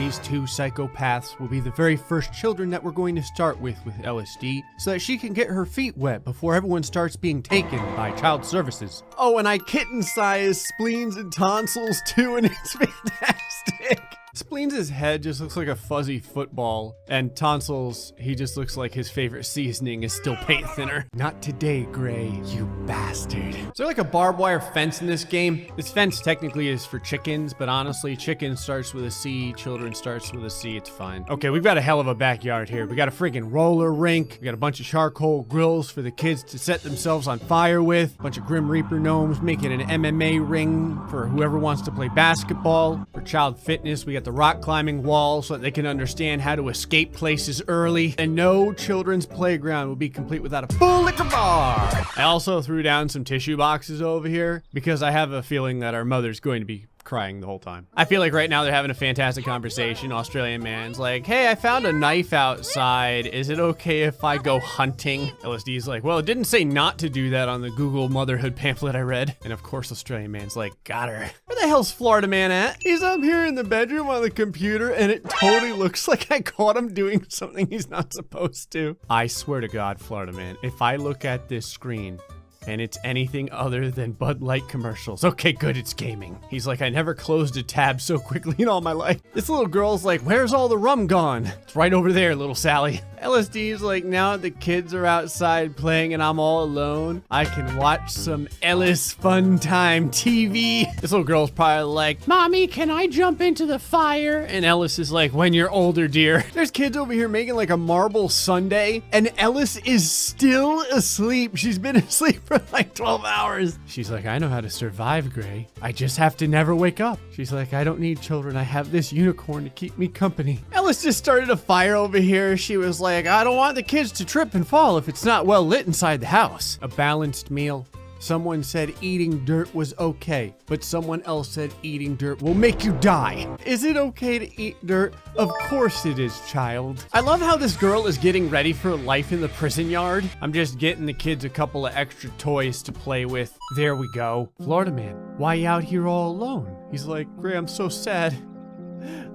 these two psychopaths will be the very first children that we're going to start with LSD, so that she can get her feet wet before everyone starts being taken by child services. Oh, and I kitten-size spleens and tonsils too, and it's fantastic. Spleens' head just looks like a fuzzy football, and Tonsils, he just looks like his favorite seasoning is still paint thinner. Not today, Grey, you bastard. Is there like a barbed wire fence in this game? This fence technically is for chickens, but honestly, chicken starts with a C, children starts with a C, it's fine. Okay, we've got a hell of a backyard here. We got a freaking roller rink. We got a bunch of charcoal grills for the kids to set themselves on fire with. A bunch of Grim Reaper gnomes making an MMA ring for whoever wants to play basketball. For child fitness, we got the rock climbing wall so that they can understand how to escape places early. And no children's playground will be complete without a full liquor bar. I also threw down some tissue boxes over here because I have a feeling that our mother's going to be crying the whole time. I feel like right now they're having a fantastic conversation. Australian man's like, hey, I found a knife outside. Is it okay if I go hunting? LSD's like, well, it didn't say not to do that on the Google motherhood pamphlet I read. And of course, Australian man's like, got her. Where the hell's Florida man at? He's up here in the bedroom on the computer and it totally looks like I caught him doing something he's not supposed to. I swear to God, Florida man, if I look at this screen and it's anything other than Bud Light commercials. Okay, good, it's gaming. He's like, I never closed a tab so quickly in all my life. This little girl's like, where's all the rum gone? It's right over there, little Sally. LSD's like, now that the kids are outside playing and I'm all alone, I can watch some Ellis Fun Time TV. This little girl's probably like, Mommy, can I jump into the fire? And Ellis is like, when you're older, dear. There's kids over here making like a marble sundae, and Ellis is still asleep. She's been asleep for like 12 hours. She's like, I know how to survive, Grey. I just have to never wake up. She's like, I don't need children. I have this unicorn to keep me company. Ellis just started a fire over here. She was like, I don't want the kids to trip and fall if it's not well lit inside the house. A balanced meal. Someone said eating dirt was okay, but someone else said eating dirt will make you die. Is it okay to eat dirt? Of course it is, child. I love how this girl is getting ready for life in the prison yard. I'm just getting the kids a couple of extra toys to play with. There we go. Florida man, why you out here all alone? He's like, Grey, I'm so sad.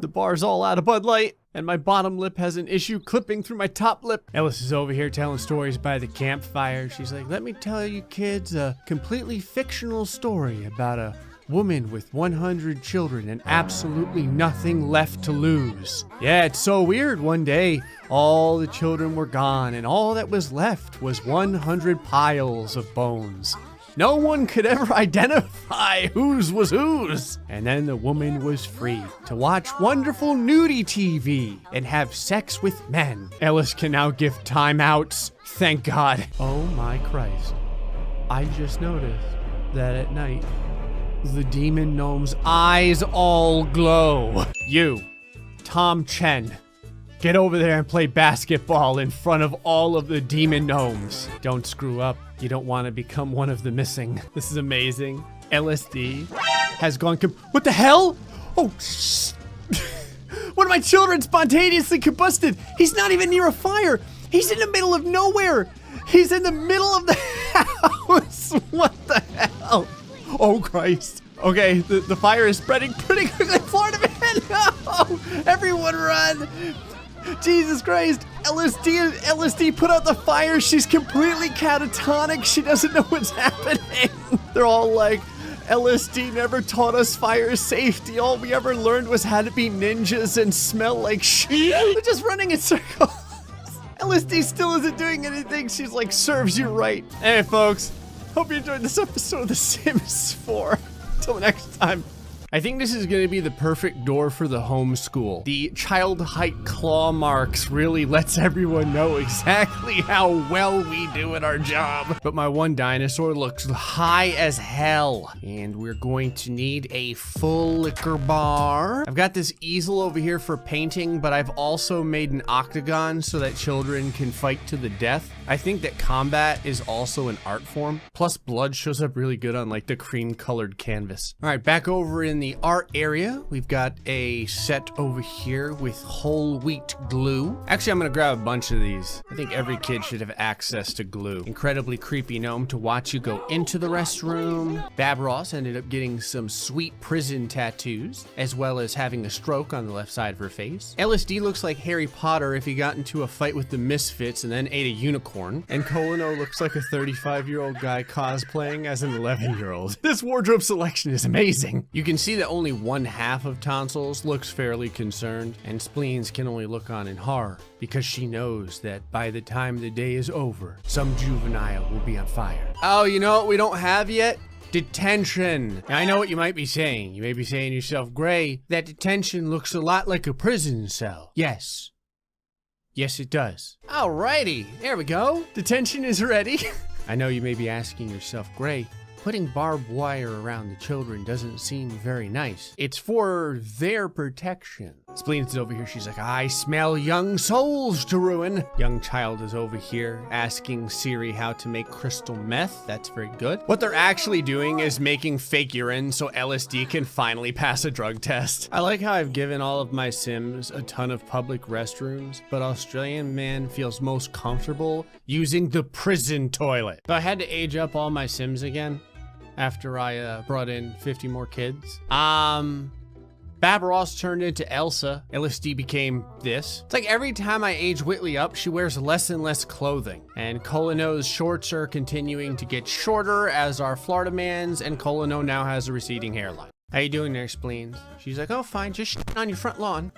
The bar's all out of Bud Light, and my bottom lip has an issue clipping through my top lip. Ellis is over here telling stories by the campfire. She's like, let me tell you kids a completely fictional story about a woman with 100 children and absolutely nothing left to lose. Yeah, it's so weird. One day, all the children were gone, and all that was left was 100 piles of bones. No one could ever identify whose was whose. And then the woman was free to watch wonderful nudie TV and have sex with men. Ellis can now give timeouts. Thank God. Oh my Christ. I just noticed that at night, the demon gnome's eyes all glow. You, Tom Chen, get over there and play basketball in front of all of the demon gnomes. Don't screw up. You don't want to become one of the missing. This is amazing. LSD has gone what the hell? Oh, one of my children spontaneously combusted. He's not even near a fire. He's in the middle of nowhere. He's in the middle of the house. What the hell? Oh, Christ. Okay, the fire is spreading pretty quickly. Florida man, no! Everyone run! Jesus Christ, LSD put out the fire. She's completely catatonic. She doesn't know what's happening. They're all like, LSD never taught us fire safety. All we ever learned was how to be ninjas and smell like shit. They're just running in circles. LSD still isn't doing anything. She's like, serves you right. Hey, folks. Hope you enjoyed this episode of The Sims 4. Until next time. I think this is going to be the perfect door for the homeschool. The child height claw marks really lets everyone know exactly how well we do at our job. But my one dinosaur looks high as hell. And we're going to need a full liquor bar. I've got this easel over here for painting, but I've also made an octagon so that children can fight to the death. I think that combat is also an art form. Plus blood shows up really good on like the cream colored canvas. All right, back over in the art area, we've got a set over here with whole wheat glue. Actually, I'm gonna grab a bunch of these. I think every kid should have access to glue. Incredibly creepy gnome to watch you go into the restroom. Bab Ross ended up getting some sweet prison tattoos, as well as having a stroke on the left side of her face. LSD looks like Harry Potter if he got into a fight with the Misfits and then ate a unicorn. And Colino looks like a 35-year-old guy cosplaying as an 11-year-old. This wardrobe selection is amazing. You can see that only one half of Tonsils looks fairly concerned, and Spleens can only look on in horror because she knows that by the time the day is over, some juvenile will be on fire. Oh, you know what we don't have yet? Detention. Now, I know what you might be saying. You may be saying to yourself, Gray, that detention looks a lot like a prison cell. Yes. Yes, it does. Alrighty, there we go. Detention is ready. I know you may be asking yourself, Gray, putting barbed wire around the children doesn't seem very nice. It's for their protection. Spleens is over here. She's like, I smell young souls to ruin. Young child is over here asking Siri how to make crystal meth. That's very good. What they're actually doing is making fake urine so LSD can finally pass a drug test. I like how I've given all of my Sims a ton of public restrooms, but Australian man feels most comfortable using the prison toilet. So I had to age up all my Sims again after I brought in 50 more kids. Babaross turned into Elsa. LSD became this. It's like every time I age Whitley up, she wears less and less clothing. And Colino's shorts are continuing to get shorter as are Florida Man's, and Colino now has a receding hairline. How you doing there, Spleens? She's like, oh, fine, just on your front lawn.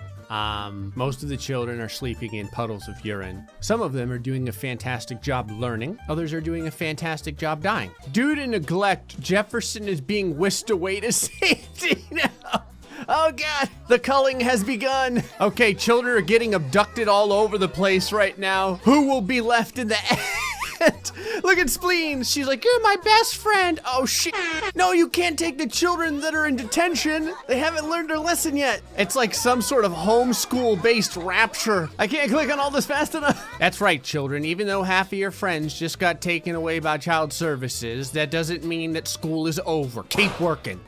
Most of the children are sleeping in puddles of urine. Some of them are doing a fantastic job learning. Others are doing a fantastic job dying. Due to neglect, Jefferson is being whisked away to safety now. Oh God, the culling has begun. Okay, children are getting abducted all over the place right now. Who will be left in the end? Look at Spleens. She's like, you're my best friend. Oh shit. No, you can't take the children that are in detention. They haven't learned their lesson yet. It's like some sort of homeschool-based rapture. I can't click on all this fast enough. That's right, children. Even though half of your friends just got taken away by child services, that doesn't mean that school is over. Keep working.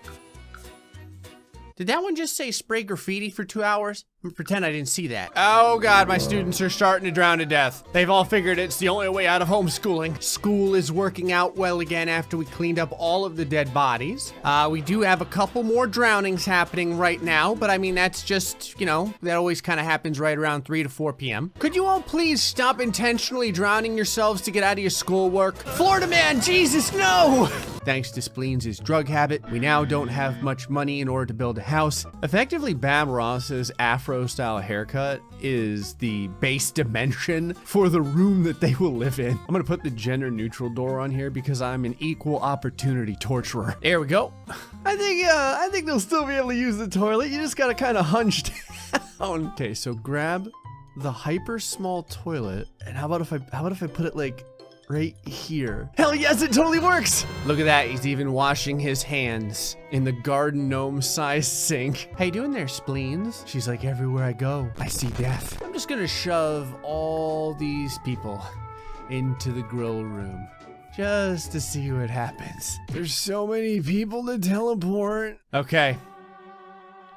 Did that one just say spray graffiti for 2 hours? Pretend I didn't see that. Oh God, my students are starting to drown to death. They've all figured it's the only way out of homeschooling. School is working out well again after we cleaned up all of the dead bodies. We do have a couple more drownings happening right now, but I mean, that's just, you know, that always kind of happens right around 3 to 4 p.m. Could you all please stop intentionally drowning yourselves to get out of your schoolwork? Florida Man, Jesus, no! Thanks to Spleens' drug habit, we now don't have much money in order to build a house. Effectively, Bam Ross's Afro-style haircut is the base dimension for the room that they will live in. I'm gonna put the gender-neutral door on here because I'm an equal opportunity torturer. There we go. I think they'll still be able to use the toilet. You just gotta kind of hunch down. Okay, so grab the hyper small toilet, and how about if I put it like right here? Hell yes, it totally works! Look at that, he's even washing his hands in the garden gnome sized sink. How you doing there, Spleens? She's like, everywhere I go, I see death. I'm just gonna shove all these people into the grill room just to see what happens. There's so many people to teleport. Okay.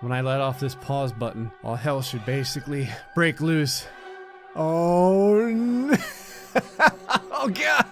When I let off this pause button, all hell should basically break loose. Oh no. Oh God,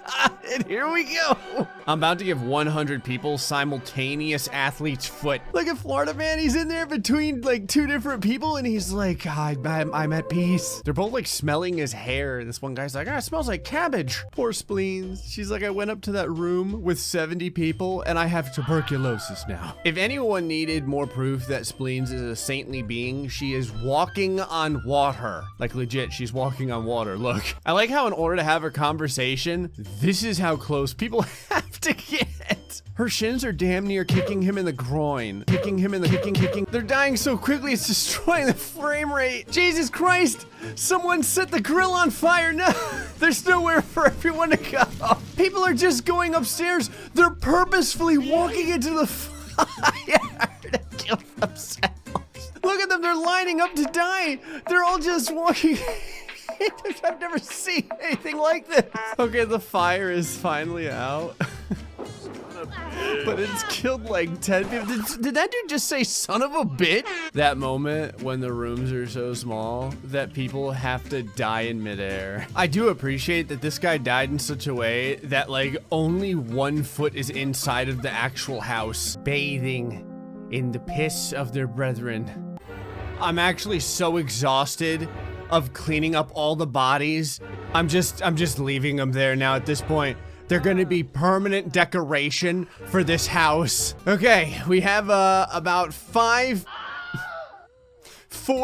and here we go. I'm about to give 100 people simultaneous athlete's foot. Look at Florida Man, he's in there between like 2 different people and he's like, I'm at peace. They're both like smelling his hair. This one guy's like, it smells like cabbage. Poor Spleens. She's like, I went up to that room with 70 people and I have tuberculosis now. If anyone needed more proof that Spleens is a saintly being, she is walking on water. Like legit, she's walking on water, look. I like how in order to have a conversation, this is how close people have to get. Her shins are damn near kicking him in the groin. Kicking him in the kicking. They're dying so quickly, it's destroying the frame rate. Jesus Christ, someone set the grill on fire. No, there's nowhere for everyone to go. People are just going upstairs. They're purposefully walking into the fire to kill themselves. Look at them, they're lining up to die. They're all just walking. I've never seen anything like this. Okay, the fire is finally out. But it's killed like 10 people. Did that dude just say son of a bitch? That moment when the rooms are so small that people have to die in midair. I do appreciate that this guy died in such a way that like only 1 foot is inside of the actual house, bathing in the piss of their brethren. I'm actually so exhausted of cleaning up all the bodies. I'm just leaving them there now at this point. They're gonna be permanent decoration for this house. Okay, we have about 4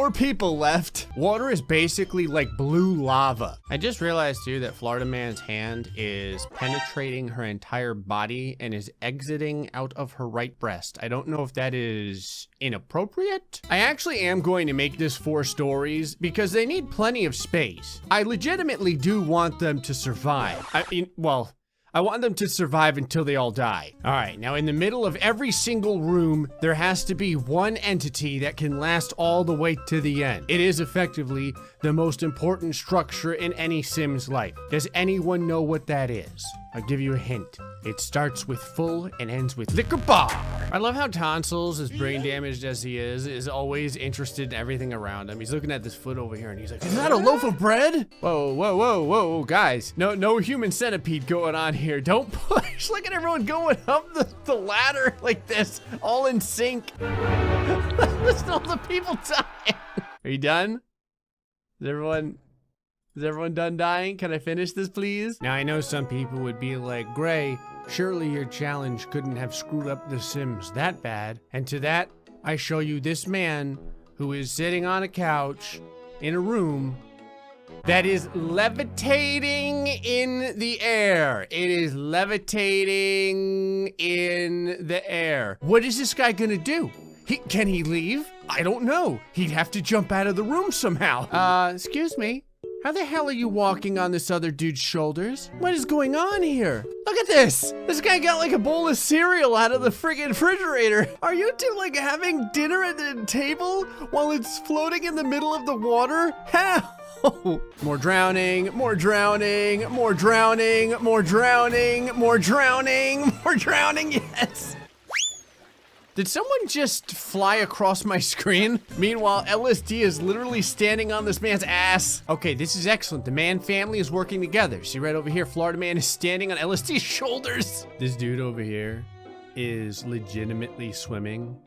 people left. Water is basically like blue lava. I just realized too that Florida Man's hand is penetrating her entire body and is exiting out of her right breast. I don't know if that is inappropriate. I actually am going to make this 4 stories because they need plenty of space. I legitimately do want them to survive. I mean, well, I want them to survive until they all die. All right, now in the middle of every single room, there has to be one entity that can last all the way to the end. It is effectively the most important structure in any Sim's life. Does anyone know what that is? I'll give you a hint. It starts with full and ends with liquor bar. I love how Tonsils, as brain damaged as he is always interested in everything around him. He's looking at this foot over here and he's like, is that a loaf of bread? Whoa, whoa, whoa, whoa, guys. No human centipede going on here. Don't push. Look at everyone going up the ladder like this, all in sync. Listen to all the people dying. Are you done? Is everyone done dying? Can I finish this, please? Now, I know some people would be like, Gray, surely your challenge couldn't have screwed up the Sims that bad. And to that, I show you this man who is sitting on a couch in a room that is levitating in the air. It is levitating in the air. What is this guy gonna do? Can he leave? I don't know. He'd have to jump out of the room somehow. Excuse me. How the hell are you walking on this other dude's shoulders? What is going on here? Look at this. This guy got like a bowl of cereal out of the friggin' refrigerator. Are you two like having dinner at the table while it's floating in the middle of the water? How? More drowning, more drowning, more drowning, more drowning, more drowning, more drowning, yes. Did someone just fly across my screen? Meanwhile, LSD is literally standing on this man's ass. Okay, this is excellent. The Man family is working together. See right over here, Florida Man is standing on LSD's shoulders. This dude over here is legitimately swimming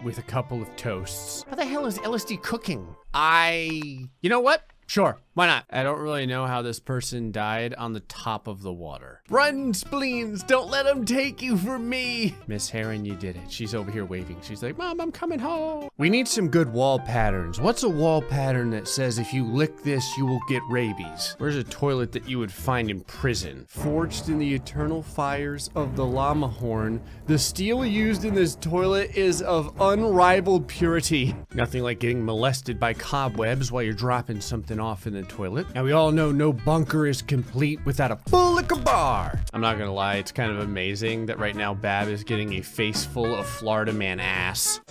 with a couple of toasts. How the hell is LSD cooking? You know what? Sure, why not? I don't really know how this person died on the top of the water. Run, spleens, don't let them take you from me. Miss Heron, you did it. She's over here waving. She's like, Mom, I'm coming home. We need some good wall patterns. What's a wall pattern that says if you lick this, you will get rabies? Where's a toilet that you would find in prison? Forged in the eternal fires of the llama horn, the steel used in this toilet is of unrivaled purity. Nothing like getting molested by cobwebs while you're dropping something off in the toilet. Now we all know no bunker is complete without a full liquor bar. I'm not gonna lie, it's kind of amazing that right now Bab is getting a face full of Florida Man ass.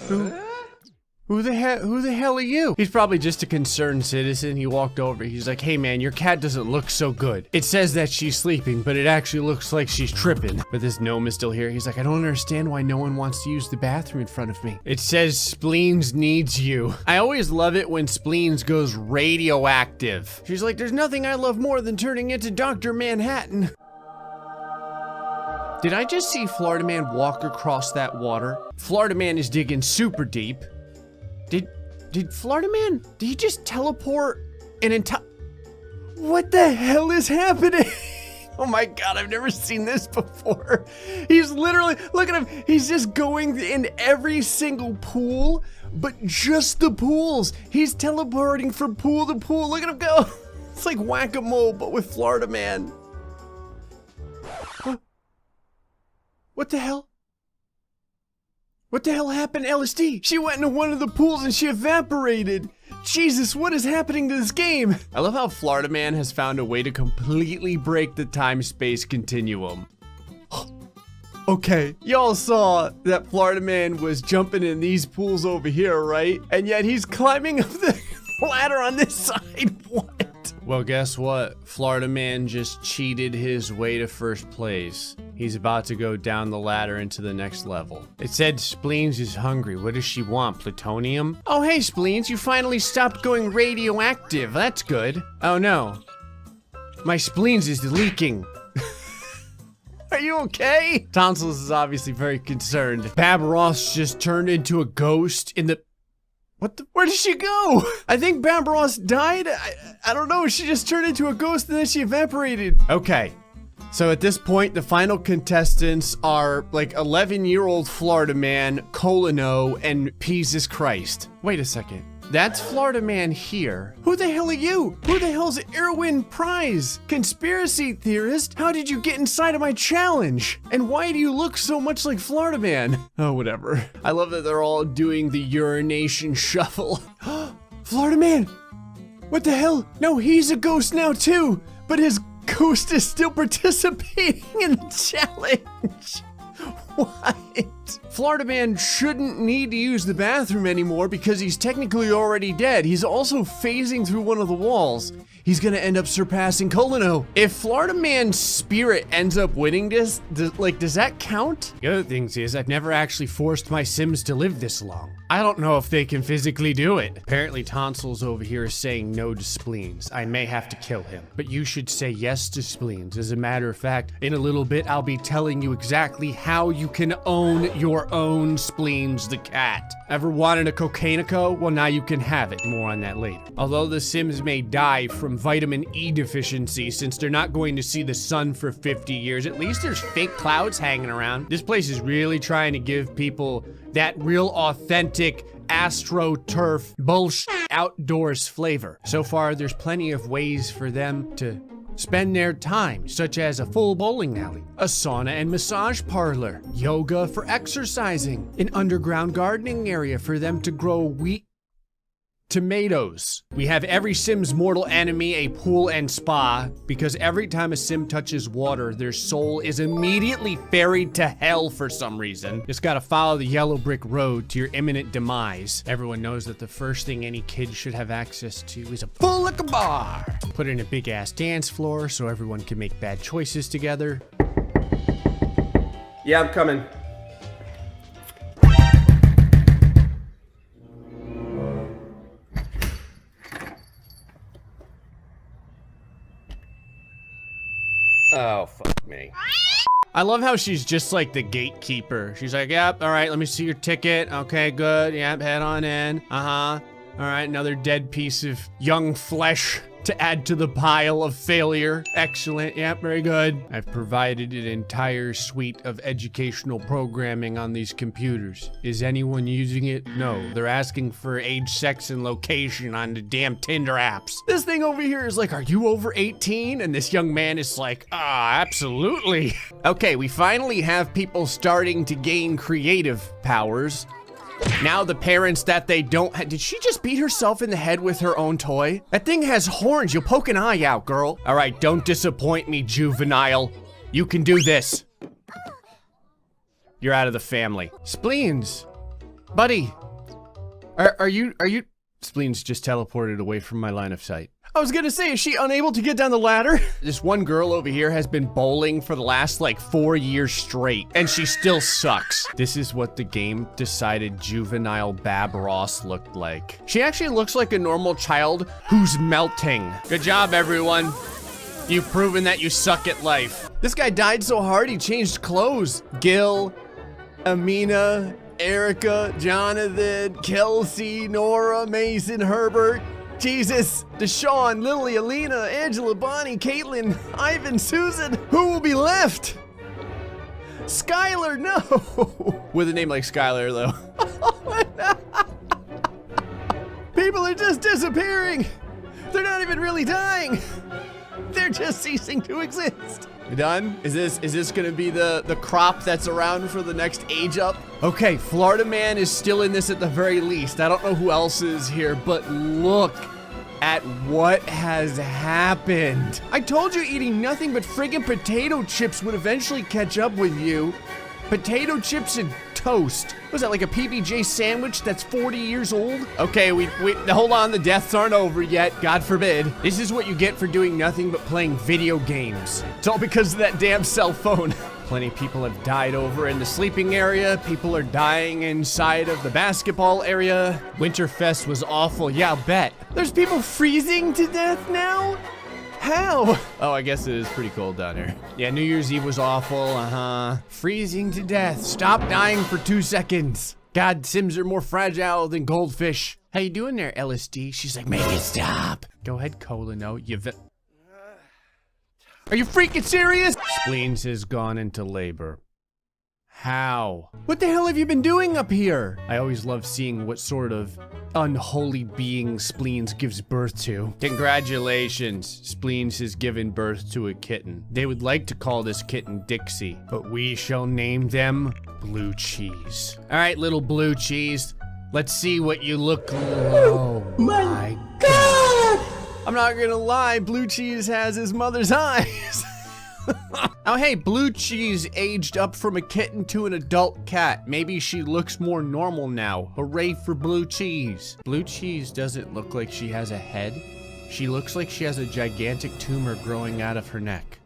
Who the hell are you? He's probably just a concerned citizen. He walked over, he's like, hey man, your cat doesn't look so good. It says that she's sleeping, but it actually looks like she's tripping. But this gnome is still here. He's like, I don't understand why no one wants to use the bathroom in front of me. It says Spleens needs you. I always love it when Spleens goes radioactive. She's like, there's nothing I love more than turning into Dr. Manhattan. Did I just see Florida Man walk across that water? Florida Man is digging super deep. Did Florida Man, did he just teleport an entire... What the hell is happening? Oh my God, I've never seen this before. He's literally, look at him. He's just going in every single pool, but just the pools. He's teleporting from pool to pool. Look at him go. It's like whack-a-mole, but with Florida Man. What the hell? What the hell happened to LSD? She went into one of the pools and she evaporated. Jesus, what is happening to this game? I love how Florida Man has found a way to completely break the time-space continuum. Okay, y'all saw that Florida Man was jumping in these pools over here, right? And yet he's climbing up the ladder on this side. What? Well, guess what? Florida Man just cheated his way to first place. He's about to go down the ladder into the next level. It said Spleens is hungry. What does she want? Plutonium? Oh, hey, Spleens, you finally stopped going radioactive. That's good. Oh, no. My spleens is leaking. Are you okay? Tonsils is obviously very concerned. Bab Ross just turned into a ghost in the... What the? Where did she go? I think Bab Ross died. I don't know. She just turned into a ghost and then she evaporated. Okay. So at this point, the final contestants are like 11-year-old Florida Man, Colino, and Jesus Christ. Wait a second. That's Florida Man here. Who the hell are you? Who the hell's Erwin Prize? Conspiracy theorist? How did you get inside of my challenge? And why do you look so much like Florida Man? Oh, whatever. I love that they're all doing the urination shuffle. Florida Man! What the hell? No, he's a ghost now too, but his ghost is still participating in the challenge. What? Florida Man shouldn't need to use the bathroom anymore because he's technically already dead. He's also phasing through one of the walls. He's gonna end up surpassing Colino. If Florida Man's spirit ends up winning this, does that count? The other thing is I've never actually forced my Sims to live this long. I don't know if they can physically do it. Apparently Tonsils over here is saying no to Spleens. I may have to kill him, but you should say yes to Spleens. As a matter of fact, in a little bit, I'll be telling you exactly how you can own your own Spleens the cat. Ever wanted a Cocainico? Well, now you can have it. More on that later. Although the Sims may die from vitamin E deficiency since they're not going to see the sun for 50 years, at least there's fake clouds hanging around. This place is really trying to give people that real authentic AstroTurf bullshit outdoors flavor. So far, there's plenty of ways for them to spend their time, such as a full bowling alley, a sauna and massage parlor, yoga for exercising, an underground gardening area for them to grow tomatoes. We have every Sim's mortal enemy a pool and spa because every time a Sim touches water, their soul is immediately ferried to hell for some reason. Just gotta follow the yellow brick road to your imminent demise. Everyone knows that the first thing any kid should have access to is a full liquor bar. Put in a big ass dance floor so everyone can make bad choices together. Yeah, I'm coming. Oh, fuck me. I love how she's just like the gatekeeper. She's like, yep, all right, let me see your ticket. Okay, good, yep, head on in. Uh-huh. All right, another dead piece of young flesh to add to the pile of failure. Excellent, yep, very good. I've provided an entire suite of educational programming on these computers. Is anyone using it? No, they're asking for age, sex, and location on the damn Tinder apps. This thing over here is like, are you over 18? And this young man is like, absolutely. Okay, we finally have people starting to gain creative powers. Now the parents that they don't have, did she just beat herself in the head with her own toy? That thing has horns, you'll poke an eye out, girl. All right, don't disappoint me, juvenile. You can do this. You're out of the family. Spleens, buddy, are you, Spleens just teleported away from my line of sight. I was gonna say, is she unable to get down the ladder? This one girl over here has been bowling for the last like 4 years straight, and she still sucks. This is what the game decided juvenile Bab Ross looked like. She actually looks like a normal child who's melting. Good job, everyone. You've proven that you suck at life. This guy died so hard he changed clothes. Gil, Amina, Erica, Jonathan, Kelsey, Nora, Mason, Herbert, Jesus, Deshaun, Lily, Alina, Angela, Bonnie, Caitlin, Ivan, Susan. Who will be left? Skylar, no. With a name like Skylar, though. People are just disappearing. They're not even really dying. They're just ceasing to exist. You done? Is this gonna be the crop that's around for the next age up? Okay, Florida Man is still in this at the very least. I don't know who else is here, but look at what has happened. I told you eating nothing but friggin' potato chips would eventually catch up with you. Potato chips and toast. Was that like a PB&J sandwich that's 40 years old? Okay, we hold on, the deaths aren't over yet, God forbid. This is what you get for doing nothing but playing video games. It's all because of that damn cell phone. Plenty of people have died over in the sleeping area. People are dying inside of the basketball area. Winterfest was awful, yeah, I'll bet. There's people freezing to death now? How? Oh, I guess it is pretty cold down here. Yeah, New Year's Eve was awful, Freezing to death. Stop dying for 2 seconds. God, Sims are more fragile than goldfish. How you doing there, LSD? She's like, make it stop. Go ahead, Colino. Are you freaking serious? Spleens has gone into labor. How? What the hell have you been doing up here? I always love seeing what sort of unholy being Spleens gives birth to. Congratulations, Spleens has given birth to a kitten. They would like to call this kitten Dixie, but we shall name them Blue Cheese. All right, little Blue Cheese, let's see what you look like. Oh my God! I'm not gonna lie, Blue Cheese has his mother's eyes. Oh hey, Blue Cheese aged up from a kitten to an adult cat. Maybe she looks more normal now. Hooray for Blue Cheese. Blue Cheese doesn't look like she has a head. She looks like she has a gigantic tumor growing out of her neck.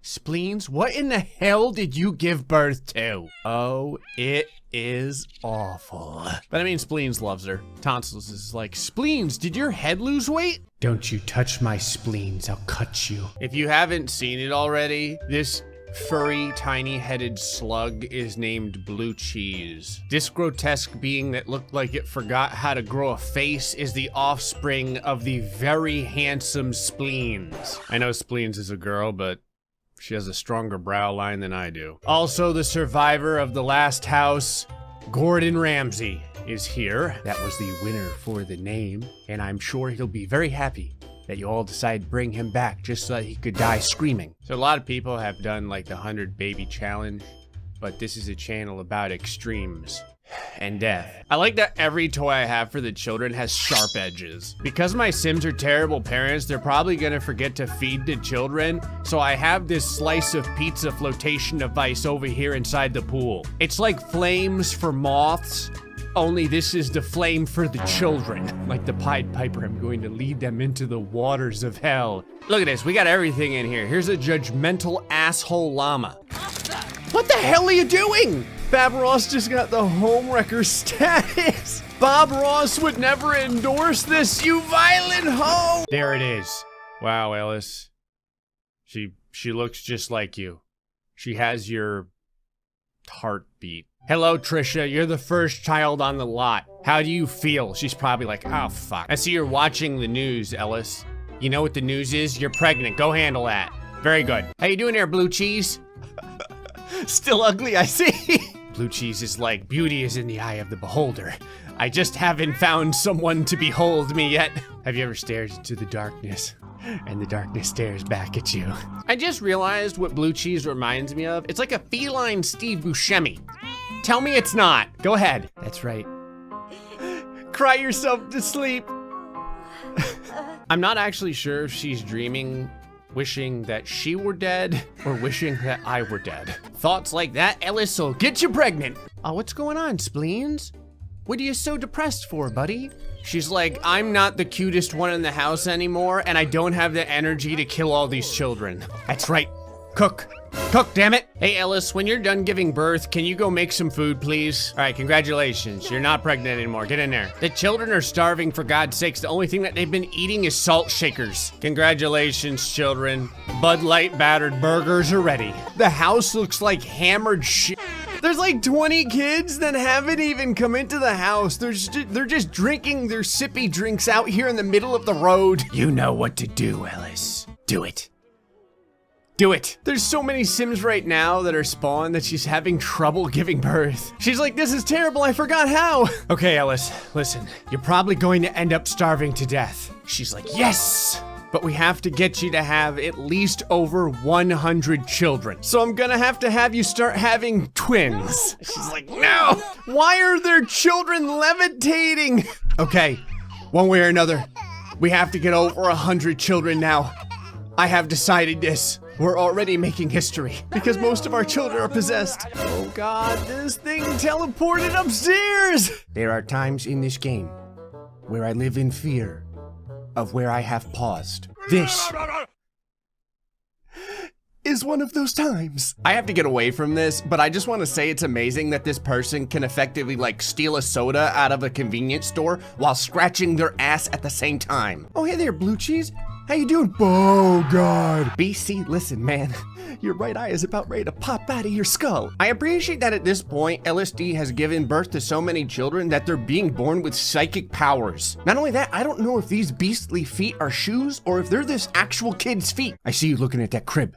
Spleens, what in the hell did you give birth to? Oh, it is awful. But I mean, Spleens loves her. Tonsils is like, Spleens, did your head lose weight? Don't you touch my spleens, I'll cut you. If you haven't seen it already, this furry, tiny-headed slug is named Blue Cheese. This grotesque being that looked like it forgot how to grow a face is the offspring of the very handsome Spleens. I know Spleens is a girl, but she has a stronger brow line than I do. Also, the survivor of the last house, Gordon Ramsay, is here. That was the winner for the name, and I'm sure he'll be very happy that you all decided to bring him back just so that he could die screaming. So a lot of people have done like the 100 baby challenge, but this is a channel about extremes and death. I like that every toy I have for the children has sharp edges. Because my Sims are terrible parents, they're probably gonna forget to feed the children, so I have this slice of pizza flotation device over here inside the pool. It's like flames for moths, only this is the flame for the children. Like the Pied Piper, I'm going to lead them into the waters of hell. Look at this, we got everything in here. Here's a judgmental asshole llama. What the hell are you doing? Bob Ross just got the homewrecker status. Bob Ross would never endorse this, you violent hoe! There it is. Wow, Ellis. She looks just like you. She has your heartbeat. Hello, Trisha, you're the first child on the lot. How do you feel? She's probably like, oh, fuck. I see you're watching the news, Ellis. You know what the news is? You're pregnant, go handle that. Very good. How you doing there, Blue Cheese? Still ugly, I see. Blue Cheese is like, beauty is in the eye of the beholder. I just haven't found someone to behold me yet. Have you ever stared into the darkness and the darkness stares back at you? I just realized what Blue Cheese reminds me of. It's like a feline Steve Buscemi. Tell me it's not. Go ahead. That's right. Cry yourself to sleep. I'm not actually sure if she's dreaming, wishing that she were dead, or wishing that I were dead. Thoughts like that, Ellis, will get you pregnant. Oh, what's going on, Spleens? What are you so depressed for, buddy? She's like, I'm not the cutest one in the house anymore, and I don't have the energy to kill all these children. That's right. Cook. Cook, damn it. Hey, Ellis, when you're done giving birth, can you go make some food, please? All right, congratulations. You're not pregnant anymore. Get in there. The children are starving, for God's sakes. The only thing that they've been eating is salt shakers. Congratulations, children. Bud Light battered burgers are ready. The house looks like hammered shit. There's like 20 kids that haven't even come into the house. They're just drinking their sippy drinks out here in the middle of the road. You know what to do, Ellis. Do it. Do it. There's so many Sims right now that are spawned that she's having trouble giving birth. She's like, this is terrible, I forgot how. Okay, Ellis, listen, you're probably going to end up starving to death. She's like, yes, but we have to get you to have at least over 100 children. So I'm gonna have you start having twins. She's like, no. Why are their children levitating? Okay, one way or another, we have to get over 100 children now. I have decided this. We're already making history because most of our children are possessed. Oh God, this thing teleported upstairs. There are times in this game where I live in fear of where I have paused. This is one of those times. I have to get away from this, but I just want to say it's amazing that this person can effectively like steal a soda out of a convenience store while scratching their ass at the same time. Oh, hey there, Blue Cheese. How you doing? Oh God. BC, listen, man. Your right eye is about ready to pop out of your skull. I appreciate that at this point, LSD has given birth to so many children that they're being born with psychic powers. Not only that, I don't know if these beastly feet are shoes or if they're this actual kid's feet. I see you looking at that crib.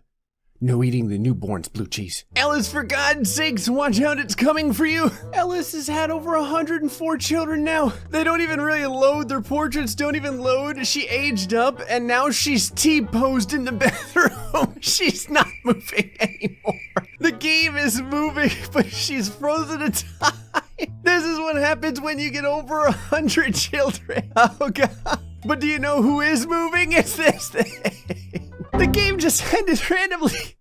No eating the newborns, Blue Cheese. Ellis, for God's sakes, watch out, it's coming for you. Ellis has had over 104 children now. They don't even really load, their portraits don't even load. She aged up and now she's T-posed in the bathroom. She's not moving anymore. The game is moving, but she's frozen in time. This is what happens when you get over 100 children. Oh God. But do you know who is moving? It's this thing. The game just ended randomly.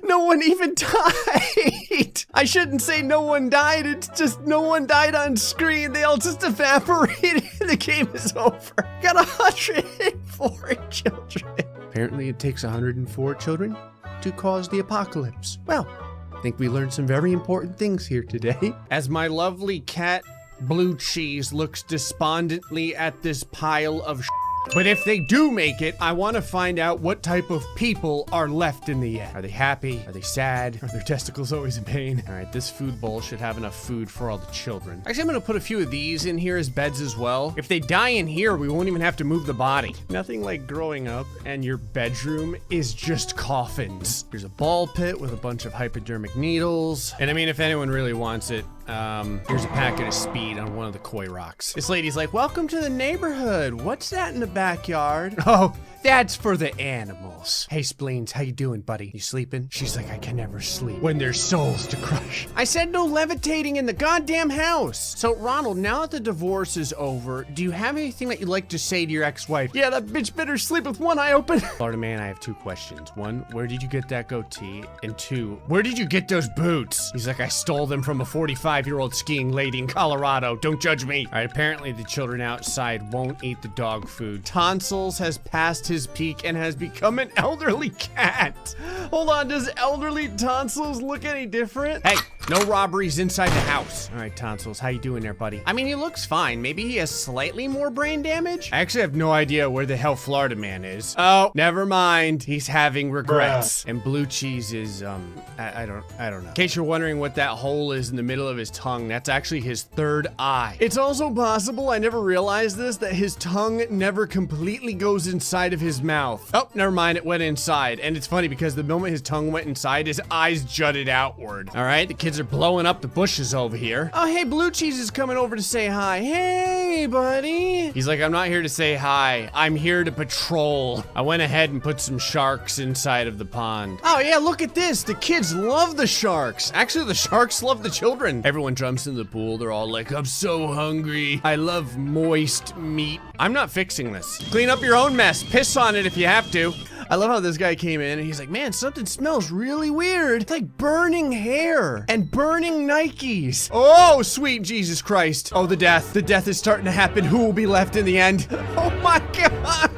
No one even died. I shouldn't say no one died. It's just no one died on screen. They all just evaporated. The game is over. Got 104 children. Apparently it takes 104 children to cause the apocalypse. Well, I think we learned some very important things here today. As my lovely cat, Blue Cheese, looks despondently at this pile of shit. But if they do make it, I want to find out what type of people are left in the end. Are they happy? Are they sad? Are their testicles always in pain? All right, this food bowl should have enough food for all the children. Actually, I'm going to put a few of these in here as beds as well. If they die in here, we won't even have to move the body. Nothing like growing up and your bedroom is just coffins. Here's a ball pit with a bunch of hypodermic needles. And I mean, if anyone really wants it, here's a packet of speed on one of the koi rocks. This lady's like, welcome to the neighborhood. What's that in the backyard? Oh, that's for the animals. Hey, Spleens, how you doing, buddy? You sleeping? She's like, I can never sleep when there's souls to crush. I said no levitating in the goddamn house. So, Ronald, now that the divorce is over, do you have anything that you'd like to say to your ex-wife? Yeah, that bitch better sleep with one eye open. Florida man, I have two questions. One, where did you get that goatee? And two, where did you get those boots? He's like, I stole them from a 45-year-old skiing lady in Colorado. Don't judge me. All right, apparently the children outside won't eat the dog food. Tonsils has passed his peak and has become an elderly cat. Hold on, does elderly Tonsils look any different? Hey, no robberies inside the house. All right, Tonsils, how you doing there, buddy? I mean, he looks fine. Maybe he has slightly more brain damage? I actually have no idea where the hell Florida man is. Oh, never mind. He's having regrets. And Blue Cheese is, I don't know. In case you're wondering what that hole is in the middle of his tongue, that's actually his third eye. It's also possible, I never realized this, that his tongue never completely goes inside of his mouth. Oh, never mind, it went inside. And it's funny because the moment his tongue went inside, his eyes jutted outward. All right, the kids are blowing up the bushes over here. Oh, hey, Blue Cheese is coming over to say hi. Hey, buddy. He's like, I'm not here to say hi. I'm here to patrol. I went ahead and put some sharks inside of the pond. Oh yeah, look at this. The kids love the sharks. Actually, the sharks love the children. Everyone jumps in the pool. They're all like, I'm so hungry. I love moist meat. I'm not fixing this. Clean up your own mess. Piss on it if you have to. I love how this guy came in and he's like, man, something smells really weird. It's like burning hair and burning Nikes. Oh, sweet Jesus Christ. Oh, the death. The death is starting to happen. Who will be left in the end? Oh my God.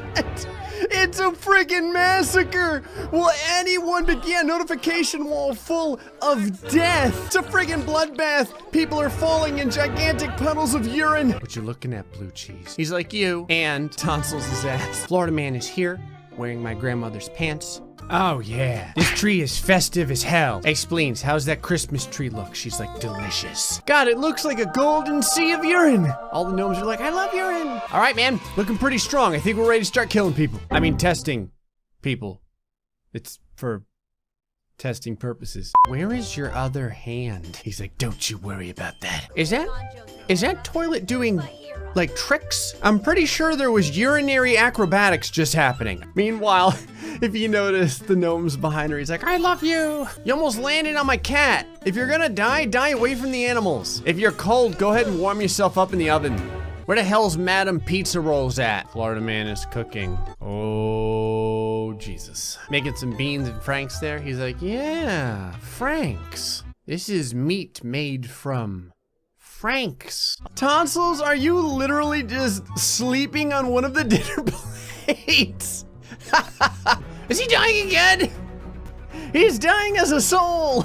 It's a friggin' massacre. Will anyone begin a notification wall full of death? It's a friggin' bloodbath. People are falling in gigantic puddles of urine. What you looking at, Blue Cheese? He's like you and Tonsils' ass. Florida man is here, wearing my grandmother's pants. Oh yeah, this tree is festive as hell. Hey Spleens, how's that Christmas tree look? She's like, delicious. God, it looks like a golden sea of urine. All the gnomes are like, I love urine. All right, man, looking pretty strong. I think we're ready to start killing people. I mean, testing people. It's for testing purposes. Where is your other hand? He's like, don't you worry about that. Is that toilet doing like tricks? I'm pretty sure there was urinary acrobatics just happening. Meanwhile, if you notice the gnomes behind her, he's like, I love you. You almost landed on my cat. If you're gonna die, die away from the animals. If you're cold, go ahead and warm yourself up in the oven. Where the hell's Madam Pizza Rolls at? Florida man is cooking. Oh, Jesus. Making some beans and Franks there. He's like, yeah, Franks. This is meat made from Franks. Tonsils, are you literally just sleeping on one of the dinner plates? Is he dying again? He's dying as a soul.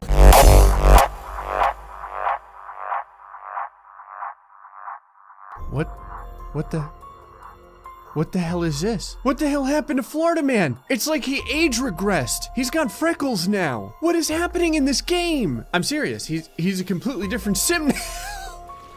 What the hell is this? What the hell happened to Florida Man? It's like he age regressed. He's got freckles now. What is happening in this game? I'm serious. He's a completely different sim now.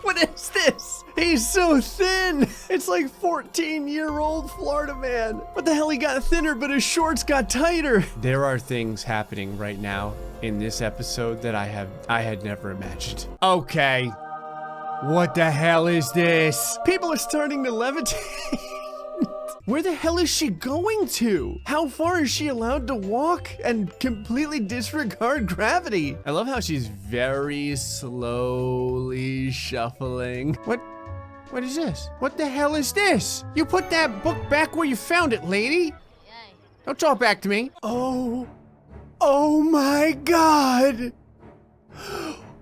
What is this? He's so thin. It's like 14-year-old Florida Man. What the hell? He got thinner, but his shorts got tighter. There are things happening right now in this episode that I had never imagined. Okay. What the hell is this? People are starting to levitate. Where the hell is she going to? How far is she allowed to walk and completely disregard gravity? I love how she's very slowly shuffling. What is this? What the hell is this? You put that book back where you found it, lady. Don't talk back to me. Oh my God.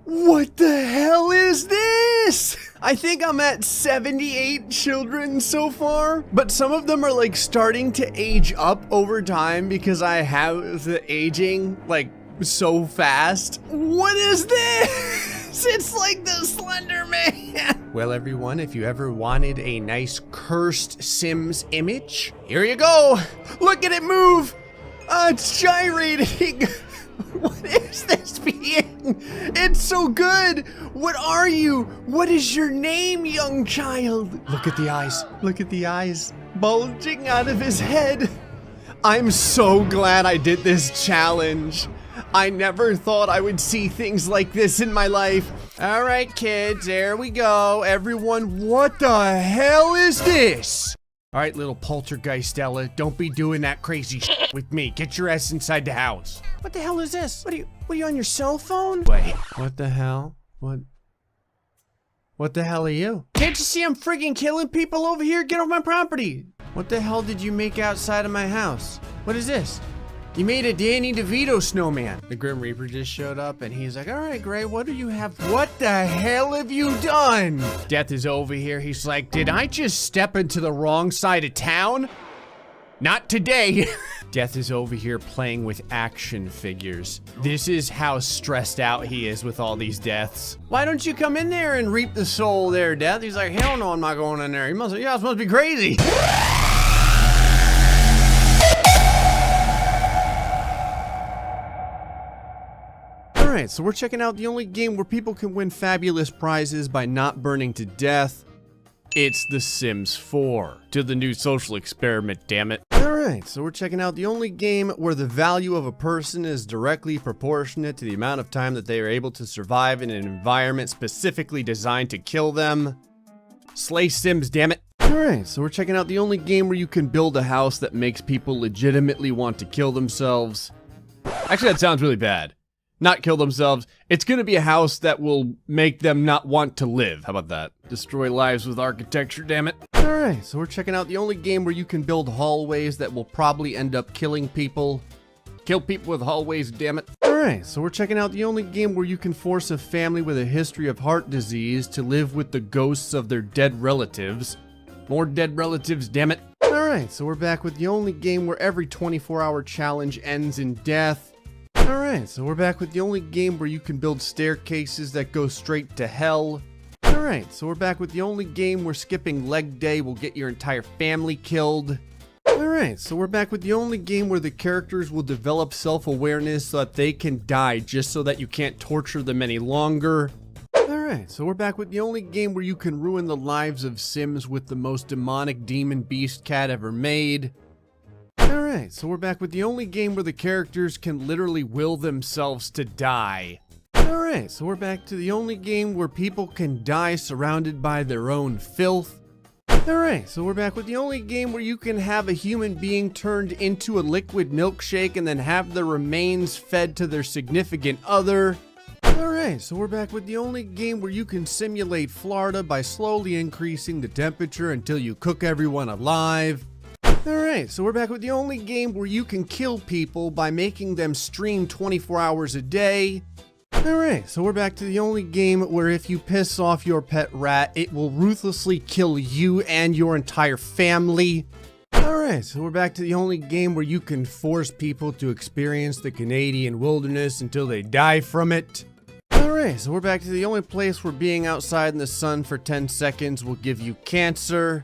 What the hell is this? I think I'm at 78 children so far, but some of them are like starting to age up over time because I have the aging like so fast. What is this? It's like the Slender Man. Well, everyone, if you ever wanted a nice cursed Sims image, here you go. Look at it move. It's gyrating. What is this being? It's so good. What are you? What is your name, young child? Look at the eyes. Look at the eyes bulging out of his head. I'm so glad I did this challenge. I never thought I would see things like this in my life. All right, kids, there we go. Everyone, what the hell is this? All right, little poltergeistella, don't be doing that crazy shit with me. Get your ass inside the house. What the hell is this? What are you on your cell phone? Wait, what the hell? What the hell are you? Can't you see I'm friggin' killing people over here? Get off my property. What the hell did you make outside of my house? What is this? You made a Danny DeVito snowman. The Grim Reaper just showed up and he's like, all right, Gray, what do you have? What the hell have you done? Death is over here. He's like, did I just step into the wrong side of town? Not today. Death is over here playing with action figures. This is how stressed out he is with all these deaths. Why don't you come in there and reap the soul there, Death? He's like, hell no, I'm not going in there. Your house must be crazy. Alright, so we're checking out the only game where people can win fabulous prizes by not burning to death. It's The Sims 4. To the new social experiment, damn it. Alright, so we're checking out the only game where the value of a person is directly proportionate to the amount of time that they are able to survive in an environment specifically designed to kill them. Slay Sims, damn it. Alright, so we're checking out the only game where you can build a house that makes people legitimately want to kill themselves. Actually, that sounds really bad. Not kill themselves. It's gonna be a house that will make them not want to live. How about that? Destroy lives with architecture, damn it. Alright, so we're checking out the only game where you can build hallways that will probably end up killing people. Kill people with hallways, damn it. Alright, so we're checking out the only game where you can force a family with a history of heart disease to live with the ghosts of their dead relatives. More dead relatives, damn it. Alright, so we're back with the only game where every 24-hour challenge ends in death. Alright, so we're back with the only game where you can build staircases that go straight to hell. Alright, so we're back with the only game where skipping leg day will get your entire family killed. Alright, so we're back with the only game where the characters will develop self-awareness so that they can die just so that you can't torture them any longer. Alright, so we're back with the only game where you can ruin the lives of Sims with the most demonic demon beast cat ever made. Alright, so we're back with the only game where the characters can literally will themselves to die. Alright, so we're back to the only game where people can die surrounded by their own filth. Alright, so we're back with the only game where you can have a human being turned into a liquid milkshake and then have the remains fed to their significant other. Alright, so we're back with the only game where you can simulate Florida by slowly increasing the temperature until you cook everyone alive. Alright, so we're back with the only game where you can kill people by making them stream 24 hours a day. Alright, so we're back to the only game where if you piss off your pet rat, it will ruthlessly kill you and your entire family. Alright, so we're back to the only game where you can force people to experience the Canadian wilderness until they die from it. Alright, so we're back to the only place where being outside in the sun for 10 seconds will give you cancer.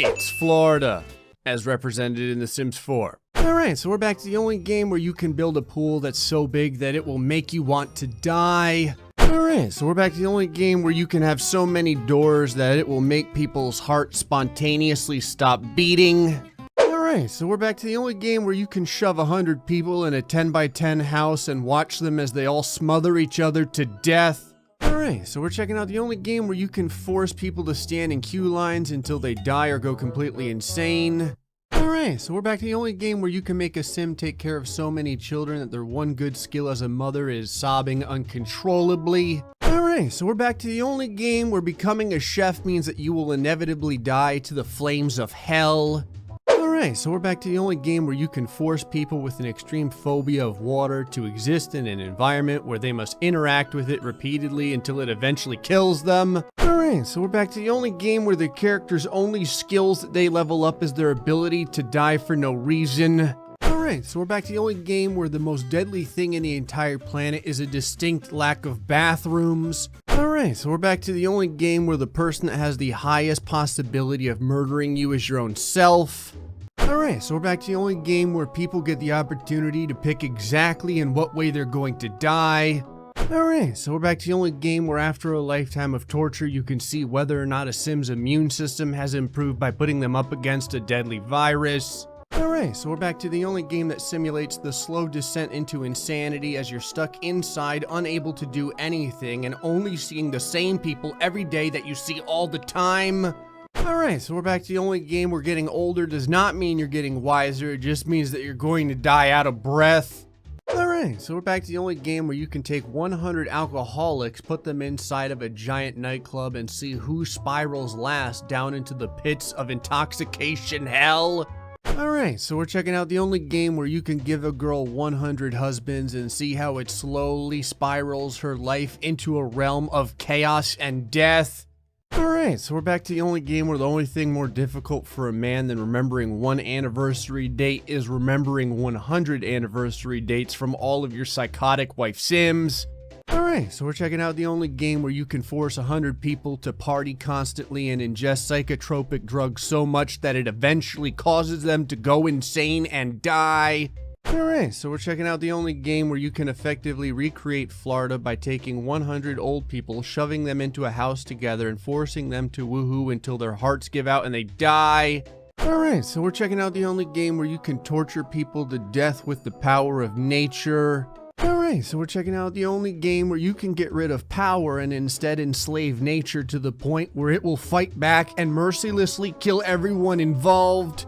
It's Florida, as represented in The Sims 4. Alright, so we're back to the only game where you can build a pool that's so big that it will make you want to die. Alright, so we're back to the only game where you can have so many doors that it will make people's hearts spontaneously stop beating. Alright, so we're back to the only game where you can shove 100 people in a 10x10 house and watch them as they all smother each other to death. Alright, so we're checking out the only game where you can force people to stand in queue lines until they die or go completely insane. Alright, so we're back to the only game where you can make a sim take care of so many children that their one good skill as a mother is sobbing uncontrollably. Alright, so we're back to the only game where becoming a chef means that you will inevitably die to the flames of hell. Alright, so we're back to the only game where you can force people with an extreme phobia of water to exist in an environment where they must interact with it repeatedly until it eventually kills them. Alright, so we're back to the only game where the character's only skills that they level up is their ability to die for no reason. Alright, so we're back to the only game where the most deadly thing in the entire planet is a distinct lack of bathrooms. Alright, so we're back to the only game where the person that has the highest possibility of murdering you is your own self. Alright, so we're back to the only game where people get the opportunity to pick exactly in what way they're going to die. Alright, so we're back to the only game where after a lifetime of torture you can see whether or not a Sim's immune system has improved by putting them up against a deadly virus. Alright, so we're back to the only game that simulates the slow descent into insanity as you're stuck inside, unable to do anything, and only seeing the same people every day that you see all the time. Alright, so we're back to the only game where getting older does not mean you're getting wiser, it just means that you're going to die out of breath. Alright, so we're back to the only game where you can take 100 alcoholics, put them inside of a giant nightclub, and see who spirals last down into the pits of intoxication hell. Alright, so we're checking out the only game where you can give a girl 100 husbands and see how it slowly spirals her life into a realm of chaos and death. Alright, so we're back to the only game where the only thing more difficult for a man than remembering one anniversary date is remembering 100 anniversary dates from all of your psychotic wife Sims. Alright, so we're checking out the only game where you can force 100 people to party constantly and ingest psychotropic drugs so much that it eventually causes them to go insane and die. Alright, so we're checking out the only game where you can effectively recreate Florida by taking 100 old people, shoving them into a house together, and forcing them to woohoo until their hearts give out and they die. Alright, so we're checking out the only game where you can torture people to death with the power of nature. Alright, so we're checking out the only game where you can get rid of power and instead enslave nature to the point where it will fight back and mercilessly kill everyone involved.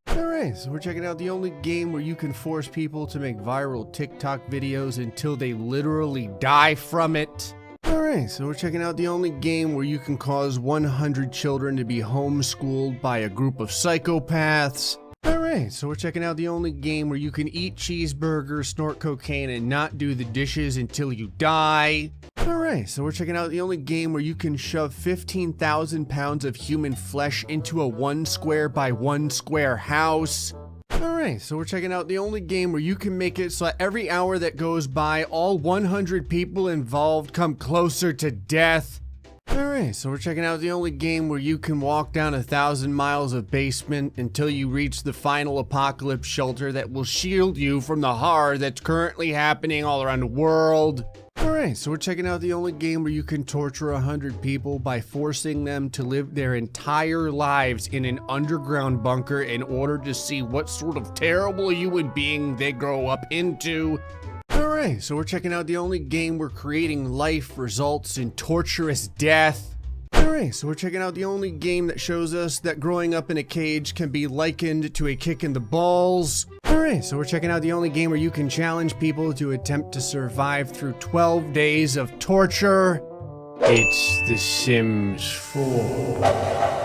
Alright, so we're checking out the only game where you can force people to make viral TikTok videos until they literally die from it. Alright, so we're checking out the only game where you can cause 100 children to be homeschooled by a group of psychopaths. Alright, so we're checking out the only game where you can eat cheeseburgers, snort cocaine, and not do the dishes until you die. Alright, so we're checking out the only game where you can shove 15,000 pounds of human flesh into a 1 square by 1 square house. Alright, so we're checking out the only game where you can make it so that every hour that goes by, all 100 people involved come closer to death. Alright, so we're checking out the only game where you can walk down 1,000 miles of basement until you reach the final apocalypse shelter that will shield you from the horror that's currently happening all around the world. Alright, so we're checking out the only game where you can torture 100 people by forcing them to live their entire lives in an underground bunker in order to see what sort of terrible human being they grow up into. Alright, so we're checking out the only game where creating life results in torturous death. Alright, so we're checking out the only game that shows us that growing up in a cage can be likened to a kick in the balls. Alright, so we're checking out the only game where you can challenge people to attempt to survive through 12 days of torture. It's The Sims 4.